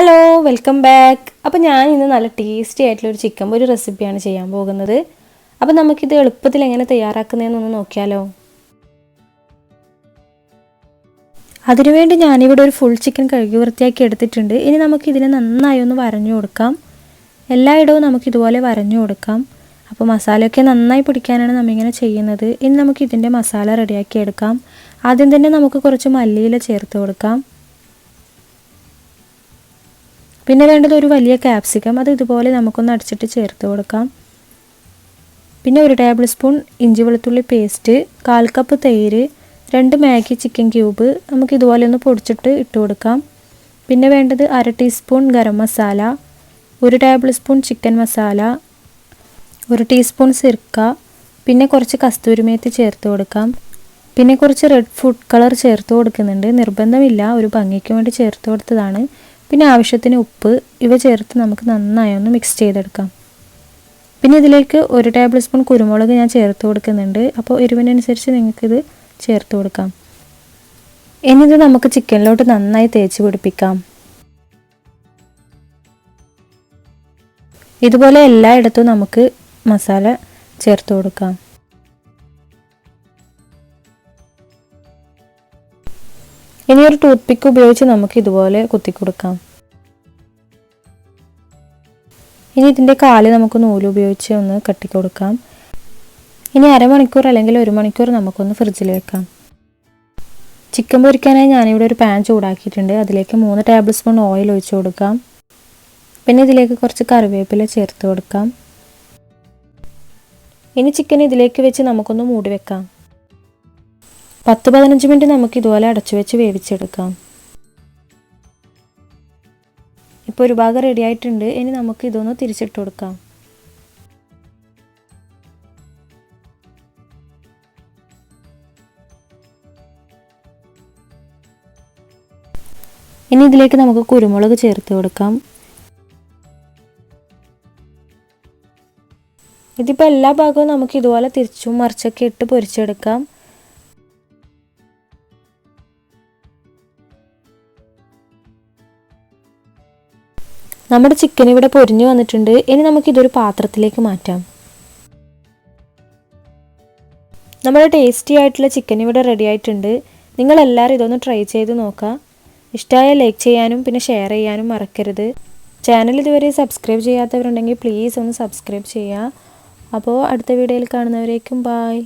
Hello welcome back. അപ്പോൾ ഞാൻ ഇന്ന് നല്ല ടേസ്റ്റി ആയിട്ടുള്ളൊരു ചിക്കൻ പൊരി റെസിപ്പിയാണ് ചെയ്യാൻ പോകുന്നത്. അപ്പോൾ നമുക്കിത് എളുപ്പത്തിൽ എങ്ങനെ തയ്യാറാക്കുന്നതെന്നൊന്ന് നോക്കിയാലോ. അതിനുവേണ്ടി ഞാനിവിടെ ഒരു ഫുൾ ചിക്കൻ കഴുകി വൃത്തിയാക്കി എടുത്തിട്ടുണ്ട്. ഇനി നമുക്കിതിനെ നന്നായി ഒന്ന് വരഞ്ഞു കൊടുക്കാം. എല്ലായിടവും നമുക്കിതുപോലെ വരഞ്ഞു കൊടുക്കാം. അപ്പോൾ മസാലയൊക്കെ നന്നായി പിടിക്കാനാണ് നമ്മളിങ്ങനെ ചെയ്യുന്നത്. ഇനി നമുക്കിതിൻ്റെ മസാല റെഡിയാക്കി എടുക്കാം. ആദ്യം തന്നെ നമുക്ക് കുറച്ച് മല്ലിയില ചേർത്ത് കൊടുക്കാം. പിന്നെ വേണ്ടത് ഒരു വലിയ ക്യാപ്സിക്കം, അത് ഇതുപോലെ നമുക്കൊന്ന് അടിച്ചിട്ട് ചേർത്ത് കൊടുക്കാം. പിന്നെ 1 ടേബിൾ സ്പൂൺ ഇഞ്ചി വെളുത്തുള്ളി പേസ്റ്റ്, 1/4 കപ്പ് തൈര്, 2 മാഗി ചിക്കൻ ക്യൂബ് നമുക്ക് ഇതുപോലെ ഒന്ന് പൊടിച്ചിട്ട് ഇട്ട് കൊടുക്കാം. പിന്നെ വേണ്ടത് 1/2 teaspoon garam masala, 1 tablespoon chicken masala, 1 teaspoon സിർക്ക, പിന്നെ കുറച്ച് കസ്തൂരിമേത്തി ചേർത്ത് കൊടുക്കാം. പിന്നെ കുറച്ച് റെഡ് ഫുഡ് കളർ ചേർത്ത് കൊടുക്കുന്നുണ്ട്, നിർബന്ധമില്ല, ഒരു ഭംഗിക്ക് വേണ്ടി ചേർത്ത് കൊടുത്തതാണ്. പിന്നെ ആവശ്യത്തിന് ഉപ്പ് ഇവ ചേർത്ത് നമുക്ക് നന്നായി ഒന്ന് മിക്സ് ചെയ്തെടുക്കാം. പിന്നെ ഇതിലേക്ക് 1 ടേബിൾ സ്പൂൺ കുരുമുളക് ഞാൻ ചേർത്ത് കൊടുക്കുന്നുണ്ട്. അപ്പോൾ എരിവിനനുസരിച്ച് നിങ്ങൾക്കിത് ചേർത്ത് കൊടുക്കാം. ഇനി ഇത് നമുക്ക് ചിക്കനിലോട്ട് നന്നായി തേച്ച് പിടിപ്പിക്കാം. ഇതുപോലെ എല്ലായിടത്തും നമുക്ക് മസാല ചേർത്ത് കൊടുക്കാം. ഇനി ഒരു ടൂത്ത് പിക്ക് ഉപയോഗിച്ച് നമുക്ക് ഇതുപോലെ കുത്തി കൊടുക്കാം. ഇനി ഇതിൻ്റെ കാല് നമുക്ക് നൂല് ഉപയോഗിച്ച് ഒന്ന് കെട്ടിക്കൊടുക്കാം. ഇനി അരമണിക്കൂർ അല്ലെങ്കിൽ 1 മണിക്കൂർ നമുക്കൊന്ന് ഫ്രിഡ്ജിൽ വെക്കാം. ചിക്കൻ പൊരിക്കാനായി ഞാനിവിടെ ഒരു പാൻ ചൂടാക്കിയിട്ടുണ്ട്. അതിലേക്ക് 3 ടേബിൾ സ്പൂൺ ഓയിൽ ഒഴിച്ച് കൊടുക്കാം. പിന്നെ ഇതിലേക്ക് കുറച്ച് കറിവേപ്പില ചേർത്ത് കൊടുക്കാം. ഇനി ചിക്കൻ ഇതിലേക്ക് വെച്ച് നമുക്കൊന്ന് മൂടി വെക്കാം. 10-15 മിനിറ്റ് നമുക്ക് ഇതുപോലെ അടച്ചു വെച്ച് വേവിച്ചെടുക്കാം. ഇപ്പോൾ ഒരു ഭാഗം റെഡി ആയിട്ടുണ്ട്. ഇനി നമുക്ക് ഇതൊന്ന് തിരിച്ചിട്ട് കൊടുക്കാം. ഇനി ഇതിലേക്ക് നമുക്ക് കുരുമുളക് ചേർത്ത് കൊടുക്കാം. ഇതിപ്പോൾ എല്ലാ ഭാഗവും നമുക്ക് ഇതുപോലെ തിരിച്ചും മറിച്ചൊക്കെ ഇട്ട് പൊരിച്ചെടുക്കാം. നമ്മുടെ ചിക്കൻ ഇവിടെ പൊരിഞ്ഞു വന്നിട്ടുണ്ട്. ഇനി നമുക്കിതൊരു പാത്രത്തിലേക്ക് മാറ്റാം. നമ്മുടെ ടേസ്റ്റി ആയിട്ടുള്ള ചിക്കൻ ഇവിടെ റെഡി ആയിട്ടുണ്ട്. നിങ്ങളെല്ലാവരും ഇതൊന്ന് ട്രൈ ചെയ്ത് നോക്കുക. ഇഷ്ടമായ ലൈക്ക് ചെയ്യാനും പിന്നെ ഷെയർ ചെയ്യാനും മറക്കരുത്. ചാനൽ ഇതുവരെ സബ്സ്ക്രൈബ് ചെയ്യാത്തവരുണ്ടെങ്കിൽ പ്ലീസ് ഒന്ന് സബ്സ്ക്രൈബ് ചെയ്യുക. അപ്പോൾ അടുത്ത വീഡിയോയിൽ കാണുന്നവരേക്കും ബൈ.